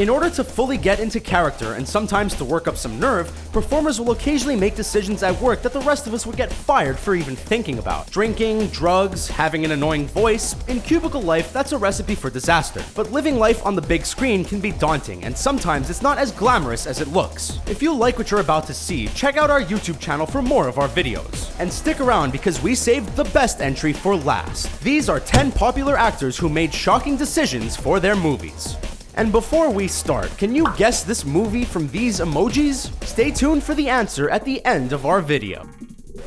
In order to fully get into character and sometimes to work up some nerve, performers will occasionally make decisions at work that the rest of us would get fired for even thinking about. Drinking, drugs, having an annoying voice. In cubicle life, that's a recipe for disaster. But living life on the big screen can be daunting, and sometimes it's not as glamorous as it looks. If you like what you're about to see, check out our YouTube channel for more of our videos. And stick around because we saved the best entry for last. These are 10 popular actors who made shocking decisions for their movies. And before we start, can you guess this movie from these emojis? Stay tuned for the answer at the end of our video.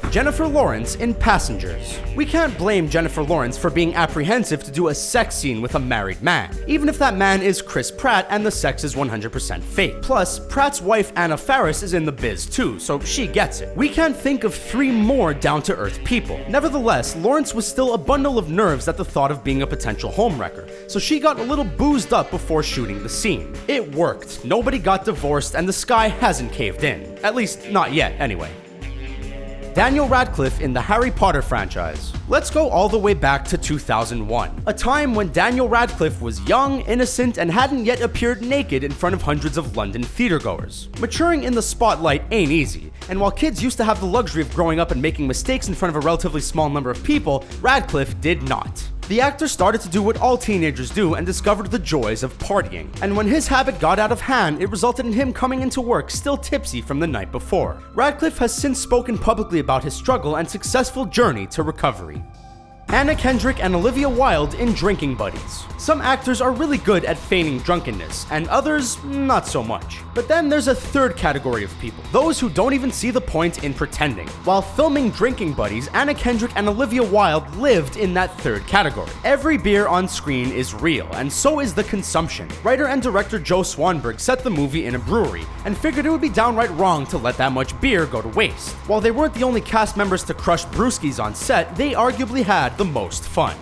Jennifer Lawrence in Passengers. We can't blame Jennifer Lawrence for being apprehensive to do a sex scene with a married man, even if that man is Chris Pratt and the sex is 100% fake. Plus, Pratt's wife Anna Faris is in the biz too, so she gets it. We can't think of 3 more down-to-earth people. Nevertheless, Lawrence was still a bundle of nerves at the thought of being a potential homewrecker, so she got a little boozed up before shooting the scene. It worked. Nobody got divorced and the sky hasn't caved in. At least, not yet, anyway. Daniel Radcliffe in the Harry Potter franchise. Let's go all the way back to 2001, a time when Daniel Radcliffe was young, innocent, and hadn't yet appeared naked in front of hundreds of London theatergoers. Maturing in the spotlight ain't easy, and while kids used to have the luxury of growing up and making mistakes in front of a relatively small number of people, Radcliffe did not. The actor started to do what all teenagers do and discovered the joys of partying. And when his habit got out of hand, it resulted in him coming into work still tipsy from the night before. Radcliffe has since spoken publicly about his struggle and successful journey to recovery. Anna Kendrick and Olivia Wilde in Drinking Buddies. Some actors are really good at feigning drunkenness, and others not so much. But then there's a third category of people, those who don't even see the point in pretending. While filming Drinking Buddies, Anna Kendrick and Olivia Wilde lived in that third category. Every beer on screen is real, and so is the consumption. Writer and director Joe Swanberg set the movie in a brewery, and figured it would be downright wrong to let that much beer go to waste. While they weren't the only cast members to crush brewskis on set, they arguably had the most fun.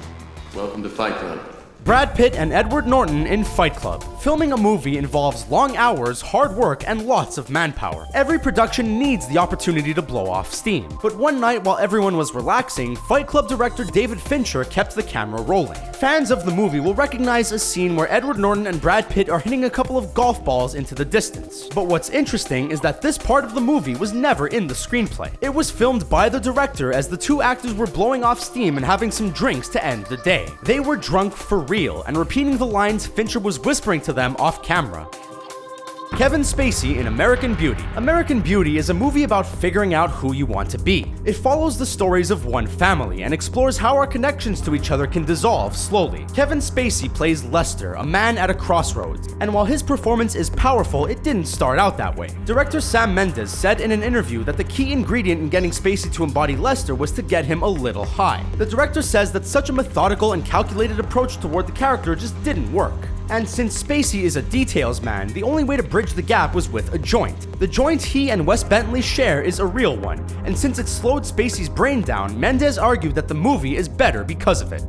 Welcome to Fight Club. Brad Pitt and Edward Norton in Fight Club. Filming a movie involves long hours, hard work, and lots of manpower. Every production needs the opportunity to blow off steam. But one night while everyone was relaxing, Fight Club director David Fincher kept the camera rolling. Fans of the movie will recognize a scene where Edward Norton and Brad Pitt are hitting a couple of golf balls into the distance. But what's interesting is that this part of the movie was never in the screenplay. It was filmed by the director as the 2 actors were blowing off steam and having some drinks to end the day. They were drunk for real and repeating the lines Fincher was whispering to them off camera. Kevin Spacey in American Beauty. American Beauty is a movie about figuring out who you want to be. It follows the stories of one family and explores how our connections to each other can dissolve slowly. Kevin Spacey plays Lester, a man at a crossroads, and while his performance is powerful, it didn't start out that way. Director Sam Mendes said in an interview that the key ingredient in getting Spacey to embody Lester was to get him a little high. The director says that such a methodical and calculated approach toward the character just didn't work. And since Spacey is a details man, the only way to bridge the gap was with a joint. The joint he and Wes Bentley share is a real one, and since it slowed Spacey's brain down, Mendes argued that the movie is better because of it.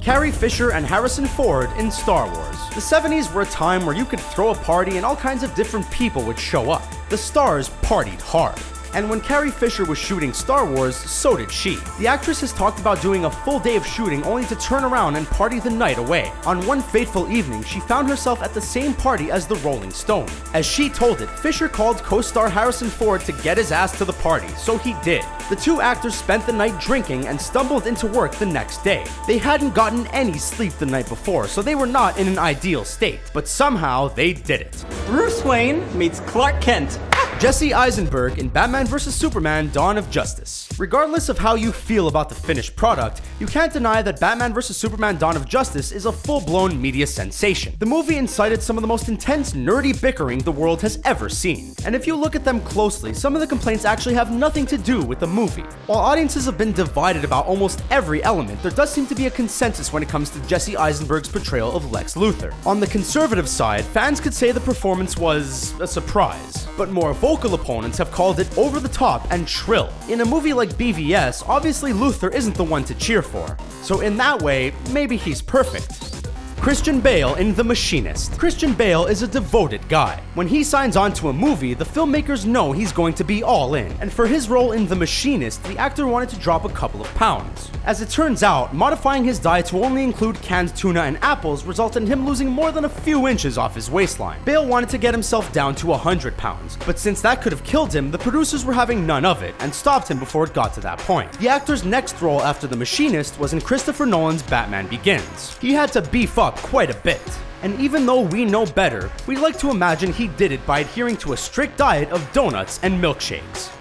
Carrie Fisher and Harrison Ford in Star Wars. The 70s were a time where you could throw a party and all kinds of different people would show up. The stars partied hard. And when Carrie Fisher was shooting Star Wars, so did she. The actress has talked about doing a full day of shooting only to turn around and party the night away. On one fateful evening, she found herself at the same party as the Rolling Stone. As she told it, Fisher called co-star Harrison Ford to get his ass to the party, so he did. The 2 actors spent the night drinking and stumbled into work the next day. They hadn't gotten any sleep the night before, so they were not in an ideal state, but somehow they did it. Bruce Wayne meets Clark Kent. Jesse Eisenberg in Batman vs. Superman: Dawn of Justice. Regardless of how you feel about the finished product, you can't deny that Batman vs. Superman: Dawn of Justice is a full-blown media sensation. The movie incited some of the most intense, nerdy bickering the world has ever seen. And if you look at them closely, some of the complaints actually have nothing to do with the movie. While audiences have been divided about almost every element, there does seem to be a consensus when it comes to Jesse Eisenberg's portrayal of Lex Luthor. On the conservative side, fans could say the performance was a surprise, but more vocal opponents have called it over the top and shrill. In a movie like BVS, obviously Luthor isn't the one to cheer for, so in that way, maybe he's perfect. Christian Bale in The Machinist. Christian Bale is a devoted guy. When he signs on to a movie, the filmmakers know he's going to be all in, and for his role in The Machinist, the actor wanted to drop a couple of pounds. As it turns out, modifying his diet to only include canned tuna and apples resulted in him losing more than a few inches off his waistline. Bale wanted to get himself down to 100 pounds, but since that could have killed him, the producers were having none of it, and stopped him before it got to that point. The actor's next role after The Machinist was in Christopher Nolan's Batman Begins. He had to beef up quite a bit. And even though we know better, we'd like to imagine he did it by adhering to a strict diet of donuts and milkshakes.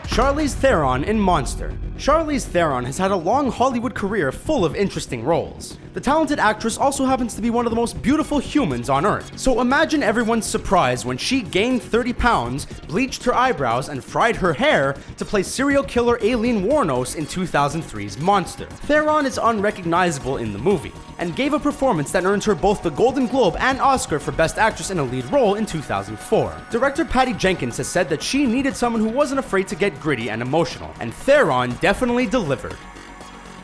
Charlize Theron in Monster. Charlize Theron has had a long Hollywood career full of interesting roles. The talented actress also happens to be one of the most beautiful humans on earth. So imagine everyone's surprise when she gained 30 pounds, bleached her eyebrows, and fried her hair to play serial killer Aileen Wuornos in 2003's Monster. Theron is unrecognizable in the movie, and gave a performance that earned her both the Golden Globe and Oscar for Best Actress in a Lead Role in 2004. Director Patty Jenkins has said that she needed someone who wasn't afraid to get gritty and emotional, and Theron definitely delivered.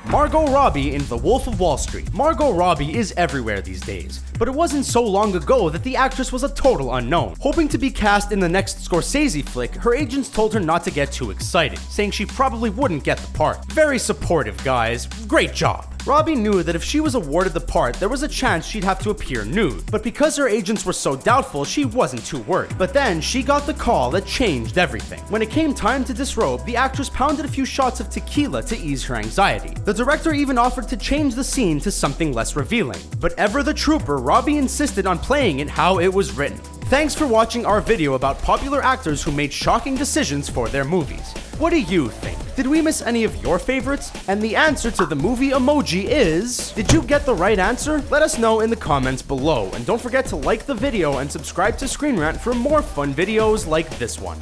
Margot Robbie in The Wolf of Wall Street. Margot Robbie is everywhere these days, but it wasn't so long ago that the actress was a total unknown. Hoping to be cast in the next Scorsese flick, her agents told her not to get too excited, saying she probably wouldn't get the part. Very supportive, guys. Great job. Robbie knew that if she was awarded the part, there was a chance she'd have to appear nude, but because her agents were so doubtful, she wasn't too worried. But then, she got the call that changed everything. When it came time to disrobe, the actress pounded a few shots of tequila to ease her anxiety. The director even offered to change the scene to something less revealing. But ever the trooper, Robbie insisted on playing it how it was written. Thanks for watching our video about popular actors who made shocking decisions for their movies. What do you think? Did we miss any of your favorites? And the answer to the movie emoji is... Did you get the right answer? Let us know in the comments below, and don't forget to like the video and subscribe to ScreenRant for more fun videos like this one.